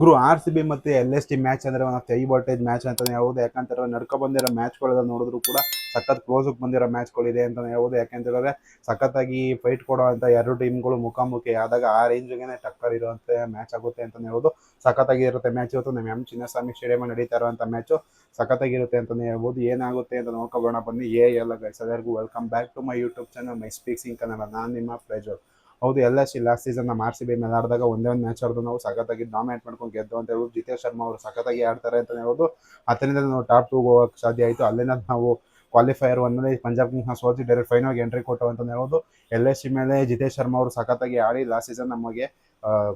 ಗುರು RCB ಮತ್ತು LST match ಅಂದರೆ ಒಂದು ಹೈ ವೋಲ್ಟೇಜ್ ಮ್ಯಾಚ್ ಅಂತಲೇ ಹೇಳ್ಬೋದು. ಯಾಕಂತಂದ್ರೆ ನಡ್ಕೊ ಬಂದಿರೋ ಮ್ಯಾಚ್ಗಳೆಲ್ಲ ನೋಡಿದ್ರು ಕೂಡ ಸಖತ್ ಕ್ಲೋಸಿಗೆ ಬಂದಿರೋ ಮ್ಯಾಚ್ಗಳಿದೆ ಅಂತಲೇ ಹೇಳ್ಬೋದು. ಯಾಕೆಂತಂದರೆ ಸಖತ್ತಾಗಿ ಫೈಟ್ ಕೊಡುವಂಥ ಎರಡು ಟೀಮ್ಗಳು ಮುಖಾಮುಖಿ ಆದಾಗ ಆ ರೇಂಜ್ಗೆ ಟಕ್ಕರ್ ಇರುವಂಥ ಮ್ಯಾಚ್ ಆಗುತ್ತೆ ಅಂತಲೇ ಹೇಳ್ಬೋದು. ಸಖತ್ತಾಗಿ ಇರುತ್ತೆ ಮ್ಯಾಚ್. ಇವತ್ತು ನಮ್ಮ ಎಂ ಚಿನ್ನಸ್ವಾಮಿ ಸ್ಟೇಡಿಯಮಲ್ಲಿ ನಡೀತಾ ಇರುವಂಥ ಮ್ಯಾಚು ಸಖತ್ತಾಗಿರುತ್ತೆ ಅಂತಲೇ ಹೇಳ್ಬೋದು. ಏನಾಗುತ್ತೆ ಅಂತ ನೋಡ್ಕೊಬೋಣ ಬನ್ನಿ. ಎಲ್ಲ ಗೈಸ್, ಎಲ್ಲರಿಗೂ welcome back to my YouTube channel my speaksing Kannada. ನಾನು ನಿಮ್ಮ ಪ್ಲೇಜರ್. ಹೌದು, LST ಲಾಸ್ಟ್ ಸೀಸನ್ ನಮ್ಮ RCB ಮೇಲೆ ಆಡಿದಾಗ ಒಂದೇ ಒಂದು ಮ್ಯಾಚ್ ಆಡಿದ್ರು ನಾವು ಸಖತ್ತಾಗಿ ಡಾಮಿನೇಟ್ ಮಾಡ್ಕೊಂಡು ಗೆದ್ದು ಅಂತ ಹೇಳ್ಬೋದು. ಜಿತೇಶ್ ಶರ್ಮಾ ಅವರು ಸಖತ್ತಾಗಿ ಆಡ್ತಾರೆ ಅಂತ ಹೇಳ್ಬೋದು. ಅದರಿಂದ ನಾವು ಟಾಪ್ 2 ಹೋಗೋಕ್ಕೆ ಸಾಧ್ಯ ಆಯಿತು. ಅಲ್ಲಿಂದ ನಾವು ಕ್ವಾಲಿಫೈಯರ್ 1ನಲ್ಲಿ ಪಂಜಾಬ್ ಕಿಂಗ್ಸ್ನ ಸೋಲಿಸಿ ಡೈರೆಕ್ಟ್ ಫೈನಲ್ಗೆ ಎಂಟ್ರಿ ಕೊಟ್ಟು ಅಂತಲೇ ಹೇಳ್ಬೋದು. LST ಮೇಲೆ ಜಿತೇಶ್ ಶರ್ಮಾ ಅವರು ಸಖತ್ತಾಗಿ ಆಡಿ ಲಾಸ್ಟ್ ಸೀಸನ್ ನಮಗೆ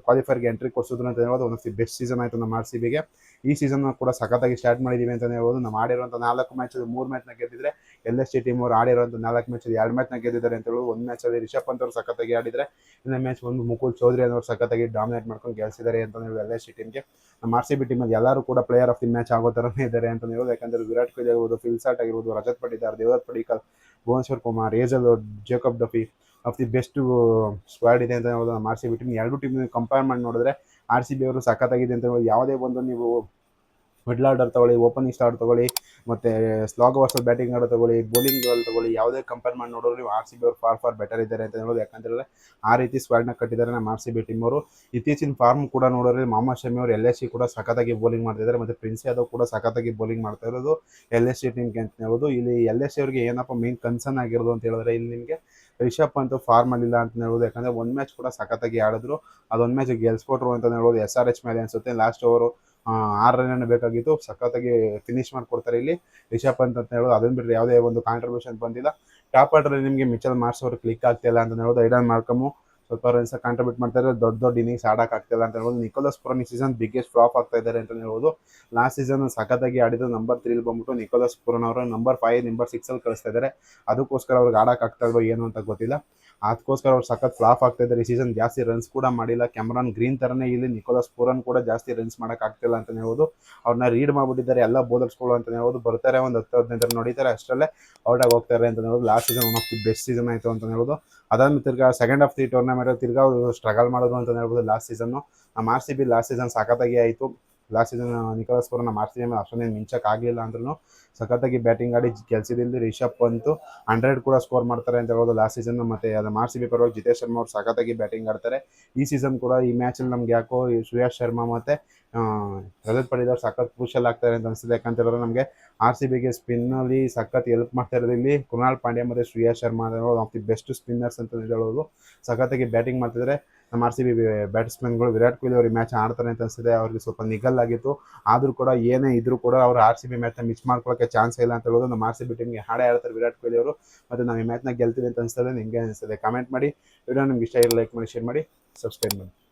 ಕ್ವಾಲಿಫೈರ್ಗೆ ಎಂಟ್ರಿ ಕೊಡಿಸಿದ್ರು ಅಂತ ಹೇಳ್ಬೋದು. ಒಂದು ಬೆಸ್ಟ್ ಸೀಸನ್ ಆಯಿತು ನಮ್ಮ RCBಗೆ. ಈ ಸೀಸನ್ ಕೂಡ ಸಖತ್ತಾಗಿ ಸ್ಟಾರ್ಟ್ ಮಾಡಿದ್ದೀವಿ ಅಂತಲೇ ಹೇಳ್ಬೋದು. ನಾವು ಆಡಿರುವಂಥ 4 ಮ್ಯಾಚಲ್ಲಿ 3 ಮ್ಯಾಚ್ನ ಗೆದ್ದಿದ್ರೆ LST ಟೀಮ್ ಅವರು ಆಡಿರುವಂಥ 4 ಮ್ಯಾಚಲ್ಲಿ 2 ಮ್ಯಾಚ್ನ ಗೆದ್ದಿದ್ದಾರೆ ಅಂತ ಹೇಳ್ಬೋದು. ಒಂದು ಮ್ಯಾಚಲ್ಲಿ ರಿಷಬ್ ಪಂತ್ ಅವರು ಸಖತ್ತಾಗಿ ಆಡಿದರೆ ಇನ್ನೊಂದು ಮ್ಯಾಚ್ ಒಂದು ಮುಕುಲ್ ಚೌಧರಿ ಅನ್ನೋರು ಸಖತ್ತಾಗಿ ಡಾಮಿನೇಟ್ ಮಾಡ್ಕೊಂಡು ಗೆಲ್ಸಿದ್ದಾರೆ ಅಂತ ಹೇಳಿ LST ಟೀಮ್ಗೆ. ನಮ್ಮ RCB ಟೀಮಲ್ಲಿ ಎಲ್ಲರೂ ಕೂಡ ಪ್ಲೇಯರ್ ಆಫ್ ದಿ ಮ್ಯಾಚ್ ಆಗೋ ಥರನೇ ಇದ್ದಾರೆ ಅಂತ ಹೇಳ್ಬೋದು. ಯಾಕಂದರೆ ವಿರಾಟ್ ಕೊಹ್ಲಿ ಆಗಿರ್ಬೋದು, ಫಿಲ್ ಸಾಲ್ಟ್ ಆಗಿರ್ಬೋದು, ರಜತ್ ಪಟಿದಾರ್, ದೇವದತ್ ಪಡಿಕ್ಕಲ್, ಭುವನೇಶ್ವರ್ ಕುಮಾರ್, ಏಜಲ್, Jacob Duffy of the best squad ಇದೆ ಅಂತ ಹೇಳ್ಬೋದು ನಮ್ಮ RCB ಟೀಮ್. ಎರಡು ಟೀಮ್ ಕಂಪೇರ್ ಮಾಡಿ ನೋಡಿದ್ರೆ RCB ಅವರು ಸಖತ್ತಾಗಿದೆ ಅಂತ ಹೇಳ್ಬೋದು. ಯಾವುದೇ ಒಂದು ನೀವು ಮಿಡ್ಲ್ ಆರ್ಡರ್ ತೊಗೊಳ್ಳಿ, ಓಪನಿಂಗ್ ಸ್ಟಾರ್ ತೊಗೊಳ್ಳಿ, ಮತ್ತು ಸ್ಲಾಗ್ ವರ್ಸಸ್ ಬ್ಯಾಟಿಂಗ್ ಆಡೋ ತೊಗೊಳ್ಳಿ, ಬೌಲಿಂಗ್ ತೊಗೊಳ್ಳಿ, ಯಾವುದೇ ಕಂಪೇರ್ ಮಾಡಿ ನೋಡಿದ್ರು ನೀವು RCB ಅವರು ಫಾರ್ ಬೆಟರ್ ಇದ್ದಾರೆ ಅಂತ ಹೇಳ್ಬೋದು. ಯಾಕಂತೇಳಿದ್ರೆ ಆ ರೀತಿ ಸ್ಕ್ವಾಡ್ನ ಕಟ್ಟಿದ್ದಾರೆ ನಮ್ಮ RCB ಟೀಮ್ ಅವರು. ಇತ್ತೀಚಿನ ಫಾರ್ಮ್ ಕೂಡ ನೋಡಿದ್ರೆ ಮೊಹಮ್ಮದ್ ಶಮಿ ಅವರು LST ಕೂಡ ಸಖತ್ತಾಗಿ ಬೌಲಿಂಗ್ ಮಾಡ್ತಿದ್ದಾರೆ, ಮತ್ತು ಪ್ರಿನ್ಸ್ ಯಾದವ್ ಕೂಡ ಸಖತ್ತಾಗಿ ಬೌಲಿಂಗ್ ಮಾಡ್ತಾ ಇರೋದು LST ಟೀಮ್ಗೆ ಅಂತ ಹೇಳ್ಬೋದು. ಇಲ್ಲಿ LST ಅವರಿಗೆ ಏನಪ್ಪ ಮೇನ್ ಕನ್ಸರ್ನ್ ಆಗಿರೋದು ಅಂತ ಹೇಳಿದ್ರೆ ಇಲ್ಲಿ ನಿಮಗೆ ರಿಷಬ್ ಪಂತ್ ಫಾರ್ಮಲ್ಲಿಲ್ಲ ಅಂತ ಹೇಳ್ಬೋದು. ಯಾಕಂದರೆ ಒಂದು ಮ್ಯಾಚ್ ಕೂಡ ಸಖತ್ತಾಗಿ ಆಡಿದ್ರು, ಅದೊಂದು ಮ್ಯಾಚ್ ಗೆಲ್ಸ್ಕೊಟ್ರು ಅಂತ ಹೇಳ್ಬೋದು. SRH ಮೇಲೆ ಅನಿಸುತ್ತೆ ಲಾಸ್ಟ್ ಓವರು 6 ರನ್ ಬೇಕಾಗಿತ್ತು, ಸಖತ್ತಾಗಿ ಫಿನಿಶ್ ಮಾಡಿಕೊಡ್ತಾರೆ ಇಲ್ಲಿ ರಿಷಬ್ ಪಂತ್ ಅಂತ ಹೇಳೋದು. ಅದನ್ನು ಬಿಟ್ಟರೆ ಯಾವುದೇ ಒಂದು ಕಾಂಟ್ರಿಬ್ಯೂಷನ್ ಬಂದಿಲ್ಲ. ಟಾಪ್ ಆರ್ಡರಲ್ಲಿ ನಿಮಗೆ ಮಿಚೆಲ್ ಮಾರ್ಷ್ ಅವರು ಕ್ಲಿಕ್ ಆಗ್ತಿಲ್ಲ ಅಂತ ಹೇಳ್ಬೋದು. ಐಡನ್ ಮಾರ್ಕಮು ಸ್ವಲ್ಪ ರನ್ಸ್ ಕಾಂಟ್ರಿಬ್ಯೂಟ್ ಮಾಡ್ತಾರೆ, ದೊಡ್ಡ ಇನ್ನಿಂಗ್ಸ್ ಆಡೋಕ್ಕಾಗ್ತಿಲ್ಲ ಅಂತ ಹೇಳ್ಬೋದು. ನಿಕೋಲಸ್ ಪುರನ್ ಈ ಸೀಸನ್ ಬಿಗ್ಗೆಸ್ಟ್ ಫ್ಲಾಪ್ ಆಗ್ತಾ ಇದ್ದಾರೆ ಅಂತ ಹೇಳ್ಬೋದು. ಲಾಸ್ಟ್ ಸೀಸನ್ ಸಖತ್ತಾಗಿ ಆಡಿದ್ದು ನಂಬರ್ 3 ಬಂದ್ಬಿಟ್ಟು ನಿಕೋಲಸ್ ಪುರನ್ ಅವರು ನಂಬರ್ 5 ನಂಬರ್ 6 ಕಳಿಸ್ತಾ ಇದ್ದಾರೆ. ಅದಕ್ಕೋಸ್ಕರ ಅವ್ರಿಗೆ ಆಡೋಕ್ಕಾಗ್ತಾ ಇಲ್ವೋ ಏನು ಅಂತ ಗೊತ್ತಿಲ್ಲ. ಅದಕ್ಕೋಸ್ಕರ ಅವ್ರು ಸಖತ್ ಫ್ಲಾಪ್ ಆಗ್ತಾ ಇದ್ದಾರೆ. ಈ ಸೀಸನ್ ಜಾಸ್ತಿ ರನ್ಸ್ ಕೂಡ ಮಾಡಿಲ್ಲ. ಕ್ಯಾಮ್ರಾನ್ ಗ್ರೀನ್ ಥರನೇ ಇಲ್ಲಿ ನಿಕೋಲಸ್ ಪುರನ್ ಕೂಡ ಜಾಸ್ತಿ ರನ್ಸ್ ಮಾಡೋಕ್ಕಾಗ್ತಿಲ್ಲ ಅಂತ ಹೇಳ್ಬೋದು. ಅವ್ರನ್ನ ರೀಡ್ ಮಾಡಿಬಿಟ್ಟಿದ್ದಾರೆ ಎಲ್ಲ ಬೌಲರ್ಸ್ಗಳು ಅಂತ ಹೇಳ್ಬೋದು. ಬರ್ತಾರೆ ಒಂದು 10-15 ರನ್ ಹೊಡಿತಾರೆ, ಅಷ್ಟರಲ್ಲೇ ಔಟಾಗಿ ಹೋಗ್ತಾರೆ ಅಂತ ಹೇಳ್ಬೋದು. Last season one of the best season ಆಯಿತು ಅಂತ ಹೇಳ್ಬೋದು. ಅದಾದ್ಮೇಲೆ ತಿರ್ಗಾ ಸೆಕೆಂಡ್ ಆಫ್ ದಿ ಟೂರ್ನಮೆಂಟ್ ತಿರ್ಗಾ ಅವರು ಸ್ಟ್ರಗಲ್ ಮಾಡೋದು ಅಂತ ಹೇಳ್ಬೋದು. ಲಾಸ್ಟ್ ಸೀಸನ್ನು ನಮ್ಮ RCB ಲಾಸ್ಟ್ ಸೀಸನ್ ಸಖತ್ತಾಗಿ ಆಯಿತು. ಲಾಸ್ಟ್ ಸೀಸನ್ ನಿಕೋಲಸ್ ಪುರನ್ ನಮ್ಮ RCB ಮೇಲೆ ಅಷ್ಟೊಂದೇನು ಮಿಂಚಕ್ಕಾಗಲಿಲ್ಲ ಅಂದ್ರೂ ಸಖತ್ತಾಗಿ ಬ್ಯಾಟಿಂಗ್ ಆಡಿ ಗೆಲ್ಸಿದಲ್ಲಿ ರಿಷಬ್ ಪಂತ್ 100 ಕೂಡ ಸ್ಕೋರ್ ಮಾಡ್ತಾರೆ ಅಂತ ಹೇಳ್ಬೋದು ಲಾಸ್ಟ್ ಸೀಸನ್. ಮತ್ತು ನಮ್ಮ RCB ಪರವಾಗಿ ಜಿತೇಶ್ ಶರ್ಮಾ ಅವರು ಸಖತ್ತಾಗಿ ಬ್ಯಾಟಿಂಗ್ ಆಡ್ತಾರೆ. ಈ ಸೀಸನ್ ಕೂಡ ಈ ಮ್ಯಾಚಲ್ಲಿ ನಮ್ಗೆ ಯಾಕೋ ಶ್ರೇಯಸ್ ಶರ್ಮಾ ಮತ್ತು ರಜತ್ ಪಟಿದಾರ್ ಸಖತ್ ಕ್ರೂಷಲ್ ಆಗ್ತಾರೆ ಅಂತ ಅನಿಸ್ತಿದೆ. ಯಾಕಂತೇಳಿದ್ರೆ ನಮಗೆ RCBಗೆ ಸ್ಪಿನ್ನಲ್ಲಿ ಸಖತ್ ಹೆಲ್ಪ್ ಮಾಡ್ತಾ ಇರೋದು ಇಲ್ಲಿ ಕೃಣಾಲ್ ಪಾಂಡ್ಯ ಮತ್ತು Shreyas Sharma of the best spinners ಅಂತ ಹೇಳೋದು. ಸಖತ್ತಾಗಿ ಬ್ಯಾಟಿಂಗ್ ಮಾಡ್ತಿದ್ದಾರೆ ನಮ್ಮ RCB ಬ್ಯಾಟ್ಸ್ಮನ್ಗಳು. ವಿರಾಟ್ ಕೊಹ್ಲಿ ಅವರು ಈ ಮ್ಯಾಚ್ ಆಡ್ತಾರೆ ಅಂತ ಅನಿಸ್ತಿದೆ. ಅವ್ರಿಗೆ ಸ್ವಲ್ಪ ನಿಗಲ್ಲಾಗಿತ್ತು, ಆದರೂ ಕೂಡ ಏನೇ ಇದ್ರೂ ಕೂಡ ಅವರು RCB ಮ್ಯಾಚ್ನ ಮಿಸ್ ಮಾಡ್ಕೊಳ್ಳೋಕ್ಕೆ ಚಾನ್ಸ್ ಇಲ್ಲ ಅಂತ ಹೇಳೋದು. ನಮ್ಮ RCB ಟೀಮ್ಗೆ ಹಾಡೇ ಆಡ್ತಾರೆ ವಿರಾಟ್ ಕೊಹ್ಲಿ ಅವರು. ಮತ್ತು ನಾವು ಈ ಮ್ಯಾಚ್ನ ಗೆಲ್ತೀವಿ ಅಂತ ಅನಿಸ್ತದೆ. ನಿಮಗೆ ಅನಿಸ್ತದೆ? ಕಾಮೆಂಟ್ ಮಾಡಿ. ವಿಡಿಯೋ ನಿಮ್ಗೆ ಇಷ್ಟ ಇರೋ ಲೈಕ್ ಮಾಡಿ, ಶೇರ್ ಮಾಡಿ, ಸಬ್ಸ್ಕ್ರೈಬ್ ಮಾಡಿ.